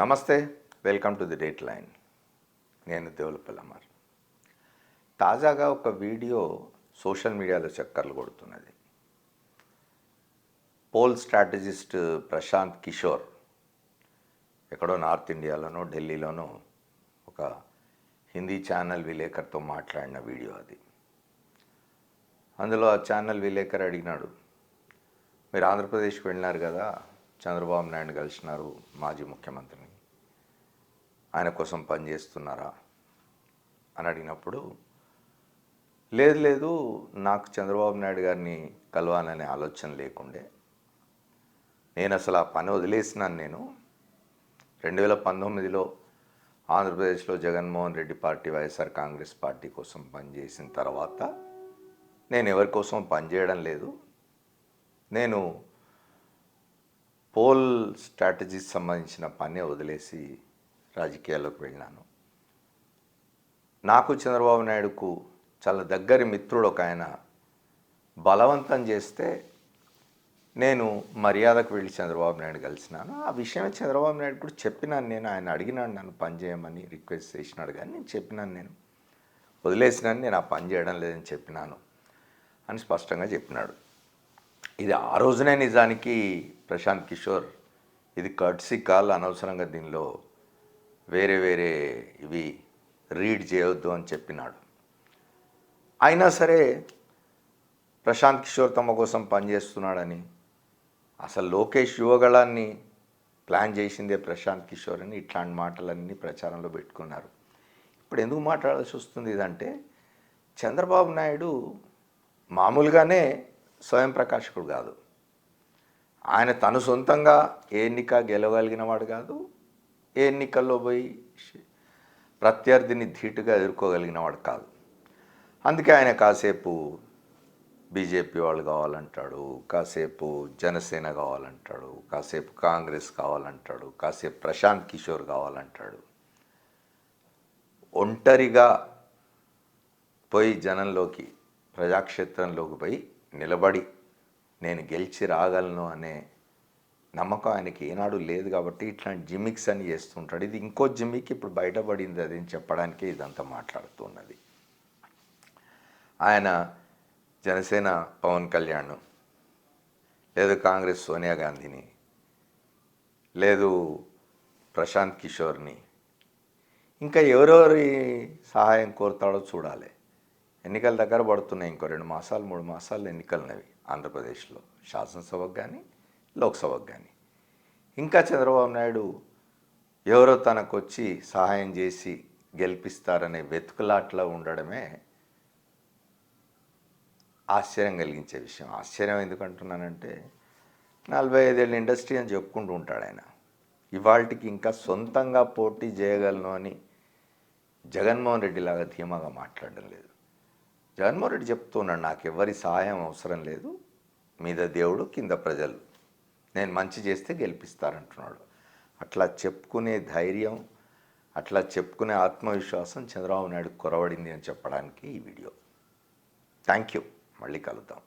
నమస్తే, welcome to the date line. నేను దేవులపల్లి అమర్. తాజాగా ఒక వీడియో సోషల్ మీడియాలో చక్కర్లు కొడుతున్నది. పోల్ స్ట్రాటజిస్ట్ ప్రశాంత్ కిషోర్ ఎక్కడో నార్త్ ఇండియాలోనో ఢిల్లీలోనో ఒక హిందీ ఛానల్ విలేకరుతో మాట్లాడిన వీడియో అది. అందులో ఆ ఛానల్ విలేకరు అడిగినాడు, మీరు ఆంధ్రప్రదేశ్కి వెళ్ళినారు కదా, చంద్రబాబు నాయుడు కలిసినారు, మాజీ ముఖ్యమంత్రిని, ఆయన కోసం పనిచేస్తున్నారా అని అడిగినప్పుడు, లేదు నాకు చంద్రబాబు నాయుడు గారిని కలవాలనే ఆలోచన లేకుండే, నేను అసలు ఆ పని వదిలేసినాను. నేను 2019లో ఆంధ్రప్రదేశ్లో జగన్మోహన్ రెడ్డి పార్టీ వైఎస్ఆర్ కాంగ్రెస్ పార్టీ కోసం పనిచేసిన తర్వాత నేను ఎవరి కోసం పనిచేయడం లేదు, నేను పోల్ స్ట్రాటజీకి సంబంధించిన పని వదిలేసి రాజకీయాల్లోకి వెళ్ళినాను. నాకు చంద్రబాబు నాయుడుకు చాలా దగ్గరి మిత్రుడు ఒక ఆయన బలవంతం చేస్తే నేను మర్యాదకు వెళ్ళి చంద్రబాబు నాయుడు కలిసినాను. ఆ విషయమే చంద్రబాబు నాయుడు కూడా చెప్పినాను. నేను ఆయన అడిగినాడు, నన్ను పని చేయమని రిక్వెస్ట్ చేసినాడు, కానీ నేను చెప్పినాను, నేను వదిలేసినాను, నేను ఆ పని చేయడం లేదని చెప్పినాను అని స్పష్టంగా చెప్పినాడు. ఇది ఆ రోజునే నిజానికి ప్రశాంత్ కిషోర్ ఇది కర్ట్సీ కాల్, అనవసరంగా దీనిలో వేరే ఇవి రీడ్ చేయవద్దు అని చెప్పినాడు. అయినా సరే ప్రశాంత్ కిషోర్ తమ కోసం పనిచేస్తున్నాడని, అసలు లోకేష్ యువగళాన్ని ప్లాన్ చేసిందే ప్రశాంత్ కిషోర్ అని ఇట్లాంటి మాటలన్నీ ప్రచారంలో పెట్టుకున్నారు. ఇప్పుడు ఎందుకు మాట్లాడాల్సి వస్తుంది ఇదంటే, చంద్రబాబు నాయుడు మామూలుగానే స్వయం ప్రకాశకుడు కాదు. ఆయన తను సొంతంగా ఏ ఎన్నిక గెలవగలిగిన వాడు కాదు, ఏ ఎన్నికల్లో పోయి ప్రత్యర్థిని ధీటుగా ఎదుర్కోగలిగిన వాడు కాదు. అందుకే ఆయన కాసేపు బీజేపీ వాళ్ళు కావాలంటాడు, కాసేపు జనసేన కావాలంటాడు, కాసేపు కాంగ్రెస్ కావాలంటాడు, కాసేపు ప్రశాంత్ కిషోర్ కావాలంటాడు. ఒంటరిగా పోయి జనంలోకి, ప్రజాక్షేత్రంలోకి పోయి నిలబడి నేను గెలిచి రాగలను అనే నమ్మకం ఆయనకి ఏనాడు లేదు. కాబట్టి ఇట్లాంటి జిమిక్స్ అని చేస్తుంటాడు. ఇది ఇంకో జిమిక్ ఇప్పుడు బయటపడింది, అది చెప్పడానికే ఇదంతా మాట్లాడుతున్నది. ఆయన జనసేన పవన్ కళ్యాణ్, లేదు కాంగ్రెస్ సోనియా గాంధీని, లేదు ప్రశాంత్ కిషోర్ని, ఇంకా ఎవరెవరి సహాయం కోరుతాడో చూడాలి. ఎన్నికల దగ్గర పడుతున్నాయి, ఇంకో 2 మాసాలు 3 మాసాలు ఎన్నికలున్నవి ఆంధ్రప్రదేశ్లో, శాసనసభకు కానీ లోక్సభకు కానీ. ఇంకా చంద్రబాబు నాయుడు ఎవరో తనకు వచ్చి సహాయం చేసి గెలిపిస్తారనే వెతుకులాట్లో ఉండడమే ఆశ్చర్యం కలిగించే విషయం. ఆశ్చర్యం ఎందుకంటున్నానంటే, 45 ఏళ్ళ ఇండస్ట్రీ అని చెప్పుకుంటూ ఉంటాడు ఆయన. ఇవాళకి ఇంకా సొంతంగా పోటీ చేయగలను అని జగన్మోహన్ రెడ్డి లాగా ధీమాగా మాట్లాడడం లేదు. జగన్మోహన్ రెడ్డి చెప్తున్నాడు, నాకు ఎవరి సహాయం అవసరం లేదు, మీద దేవుడు కింద ప్రజలు, నేను మంచి చేస్తే గెలిపిస్తారంటున్నాడు. అట్లా చెప్పుకునే ధైర్యం, అట్లా చెప్పుకునే ఆత్మవిశ్వాసం చంద్రబాబు నాయుడు కొరవడింది అని చెప్పడానికి ఈ వీడియో. Thank you. మళ్ళీ కలుద్దాం.